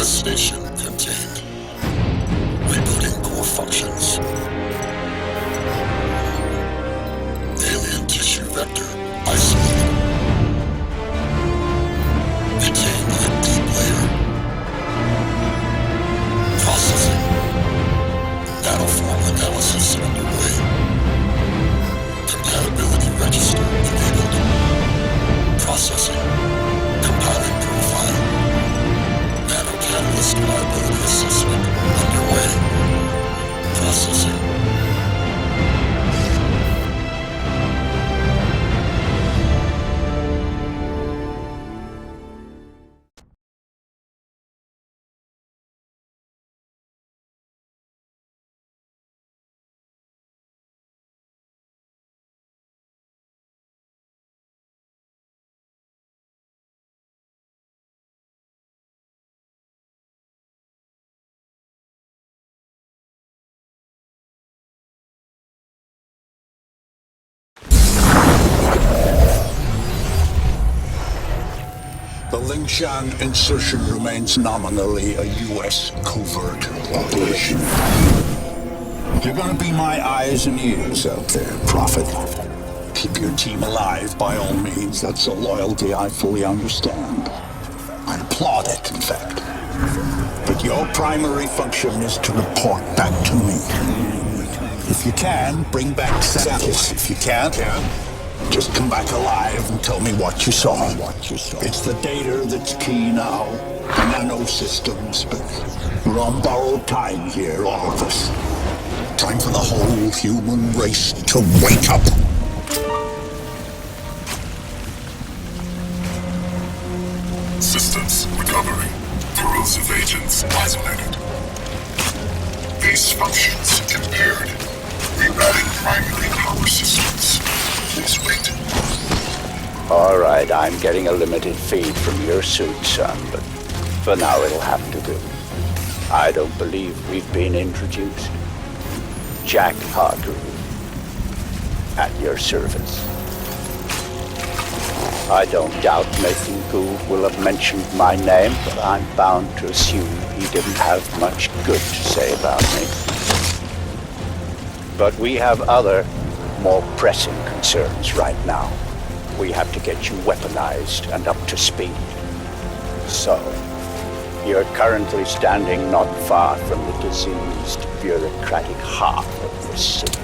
Destination contained. Rebooting core functions. Alien tissue vector isolated. Contained in deep layer. Processing. Nanoform analysis underway. Compatibility register enabled. Processing. Compiling profile. Nano-catalyst reliability assessment underway. Processing. The Lingshan insertion remains nominally a U.S. covert operation. You're gonna be my eyes and ears out there, Prophet. Keep your team alive by all means. That's a loyalty I fully understand. I applaud it, in fact. But your primary function is to report back to me. If you can, bring back samples. If you can't, just come back alive and tell me what you saw. It's the data that's key now. The nanosystems, but we're on borrowed time here, all of us. Time for the whole human race to wake up. Systems recovering. Corrosive agents isolated. Base functions impaired. Rerouting primary power systems. Please wait. All right, I'm getting a limited feed from your suit, son, but for now it'll have to do. I don't believe we've been introduced. Jack Hargrave, at your service. I don't doubt Nathan Gould will have mentioned my name, but I'm bound to assume he didn't have much good to say about me. But we have other, more pressing concerns right now. We have to get you weaponized and up to speed. So, you're currently standing not far from the diseased, bureaucratic heart of this city.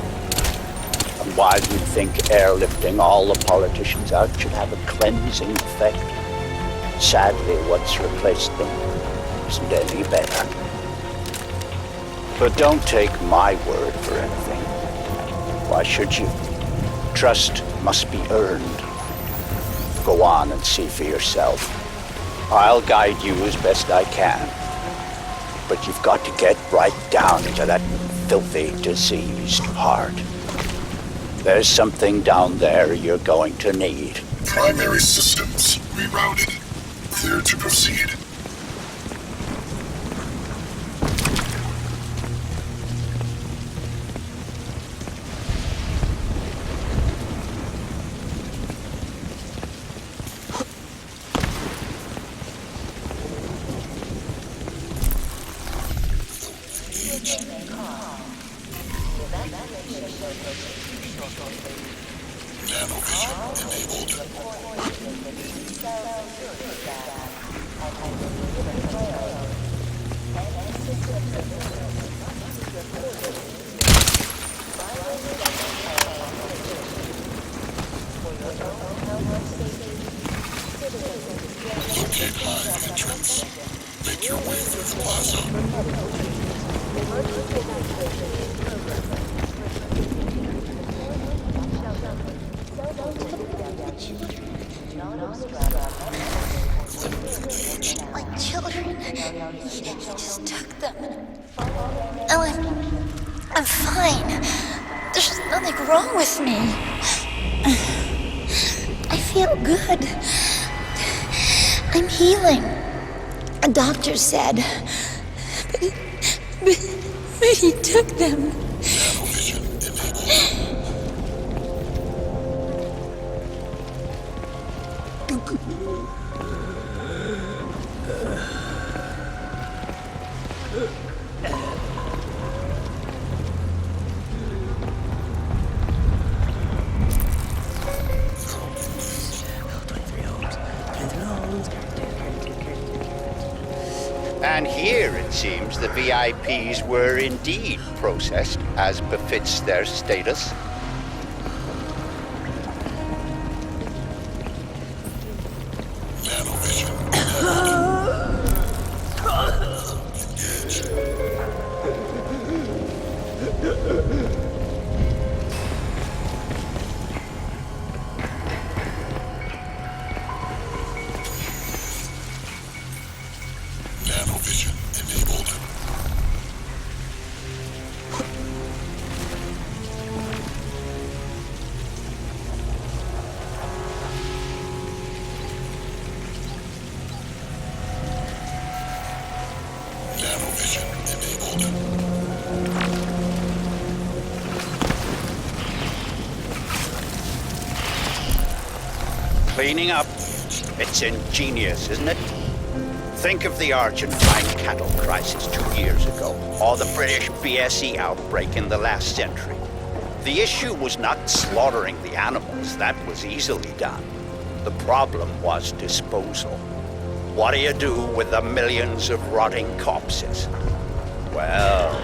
And while you think airlifting all the politicians out should have a cleansing effect, sadly what's replaced them isn't any better. But don't take my word for anything. Why should you? Trust must be earned. Go on and see for yourself. I'll guide you as best I can. But you've got to get right down into that filthy, diseased heart. There's something down there you're going to need. Primary systems rerouted. Clear to proceed. Nanovision enabled. Locate hive entrance. Make your way through the plaza. My children. He just took them. Oh, I'm fine. There's nothing wrong with me. I feel good. I'm healing. A doctor said. But he took them. Nanovision enabled. And here, it seems, the VIPs were indeed processed as befits their status. Nanovision enabled. Nanovision enabled. Cleaning up. It's ingenious, isn't it? Think of the Argentine cattle crisis 2 years ago, or the British BSE outbreak in the last century. The issue was not slaughtering the animals. That was easily done. The problem was disposal. What do you do with the millions of rotting corpses? Well,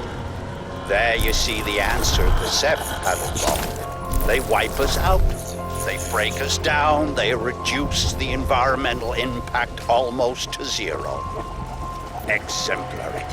there you see the answer the Zep had involved. They wipe us out. They break us down. They reduce the environmental impact almost to zero. Exemplary.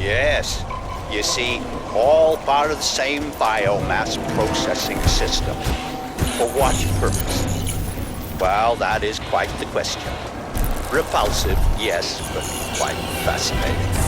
Yes. You see, all part of the same biomass processing system. For what purpose? Well, that is quite the question. Repulsive, yes, but quite fascinating.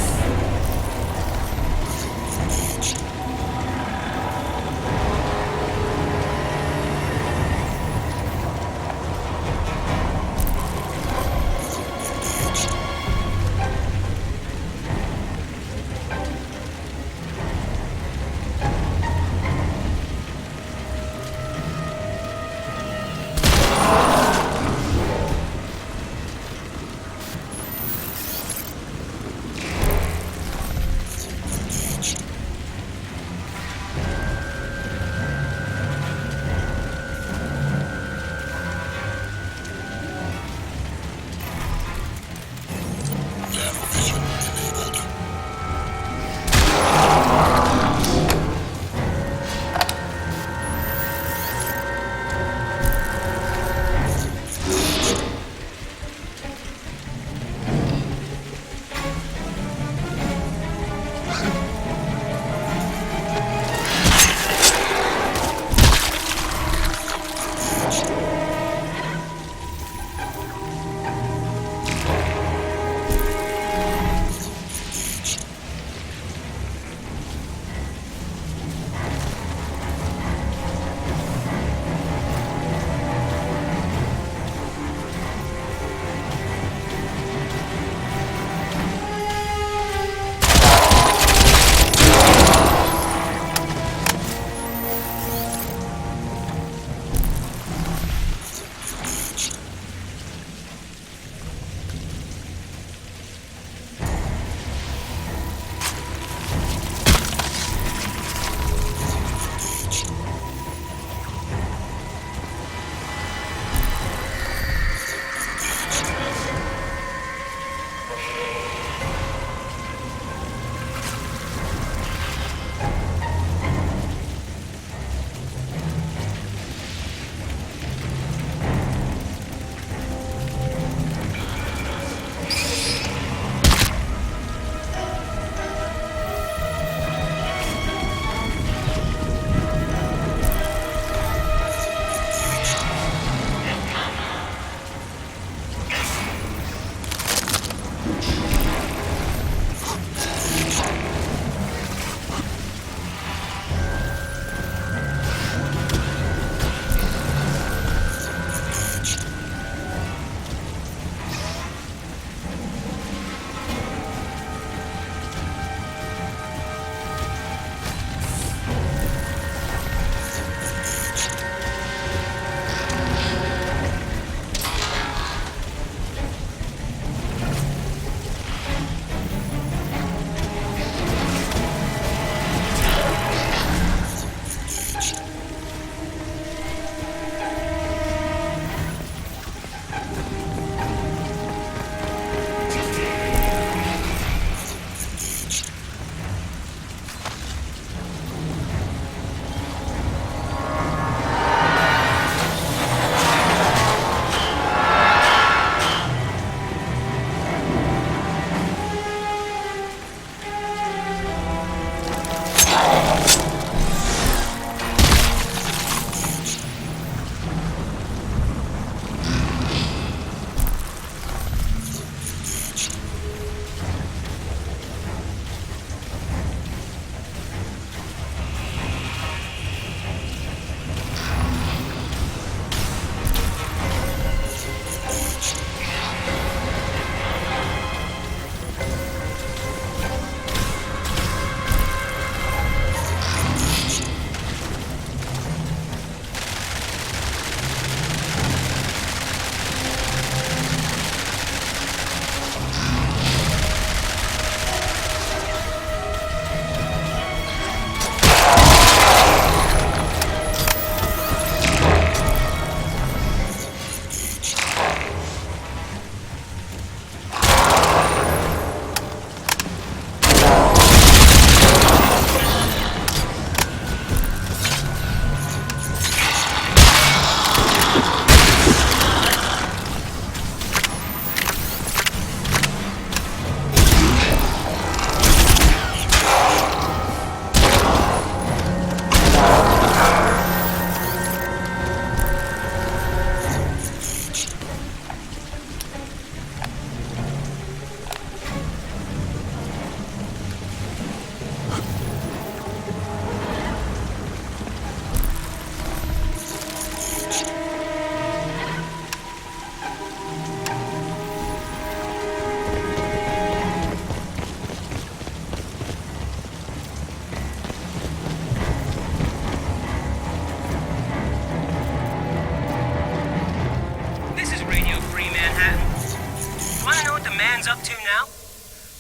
man's up to now?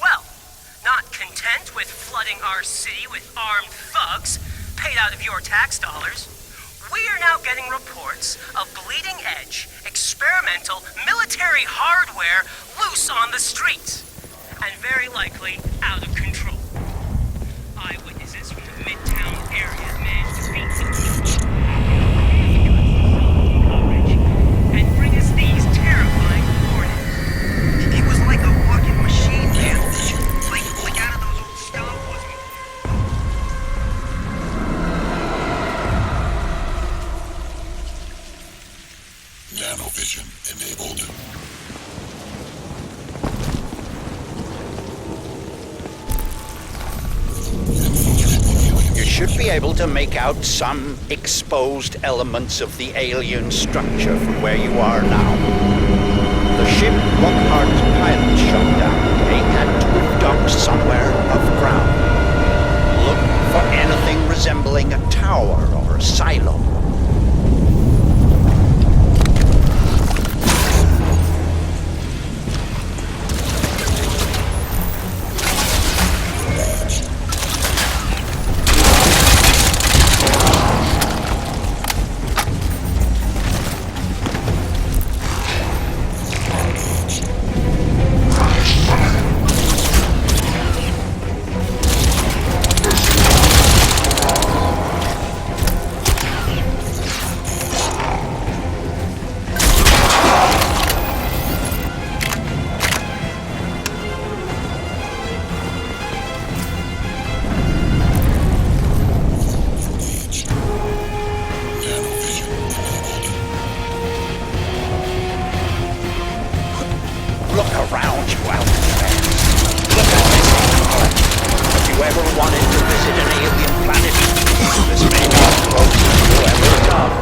Well, not content with flooding our city with armed thugs paid out of your tax dollars, we are now getting reports of bleeding-edge, experimental military hardware loose on the streets, and very likely out of control. Eyewitnesses from the Midtown area managed to beat coverage and bring us these terrifying warnings. He was like a walking machine, man. Like out of those old Star Wars movies. Nanovision enabled. You should be able to make out some exposed elements of the alien structure from where you are now. The ship Lockhart's pilot shot down. They had to have docked somewhere above ground. Look for anything resembling a tower or a silo. Look around you out there. Look at this knowledge. If you ever wanted to visit an alien planet, this may be the closest you'll ever come.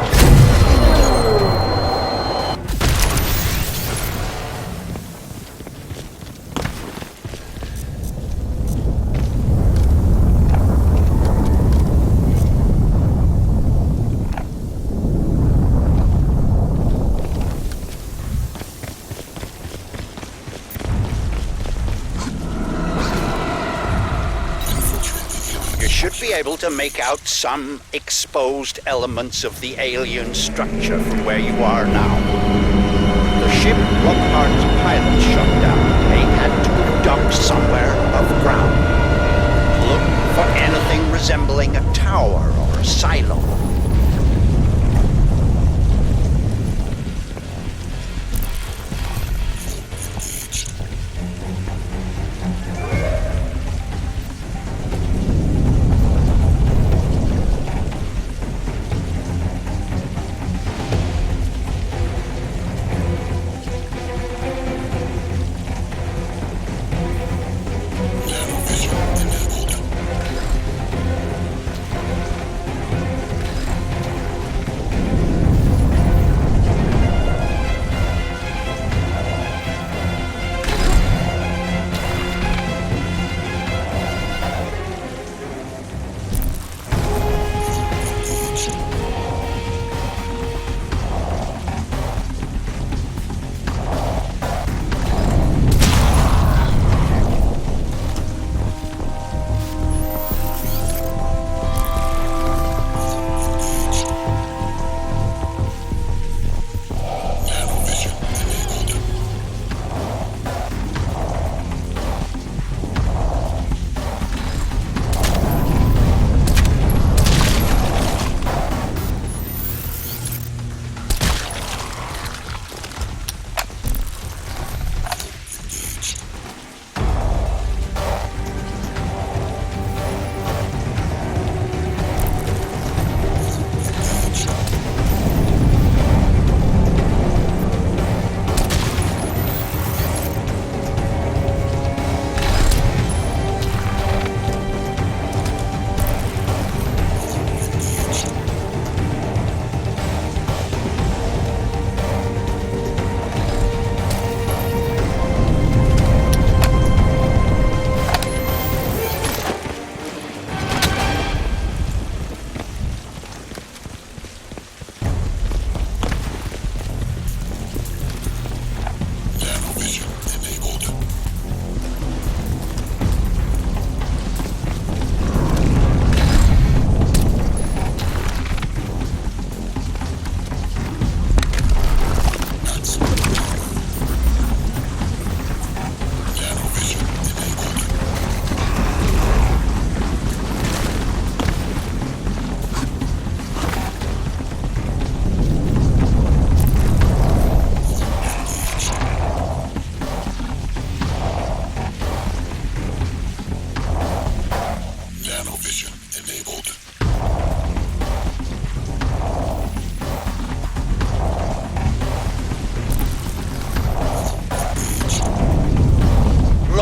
You should be able to make out some exposed elements of the alien structure from where you are now. The ship Lockhart's pilot shot down. They had to have docked somewhere above ground. Look for anything resembling a tower or a silo.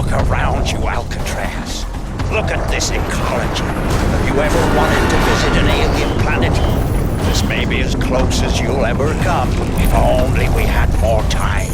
Look around you, Alcatraz. Look at this ecology. Have you ever wanted to visit an alien planet? This may be as close as you'll ever come, if only we had more time.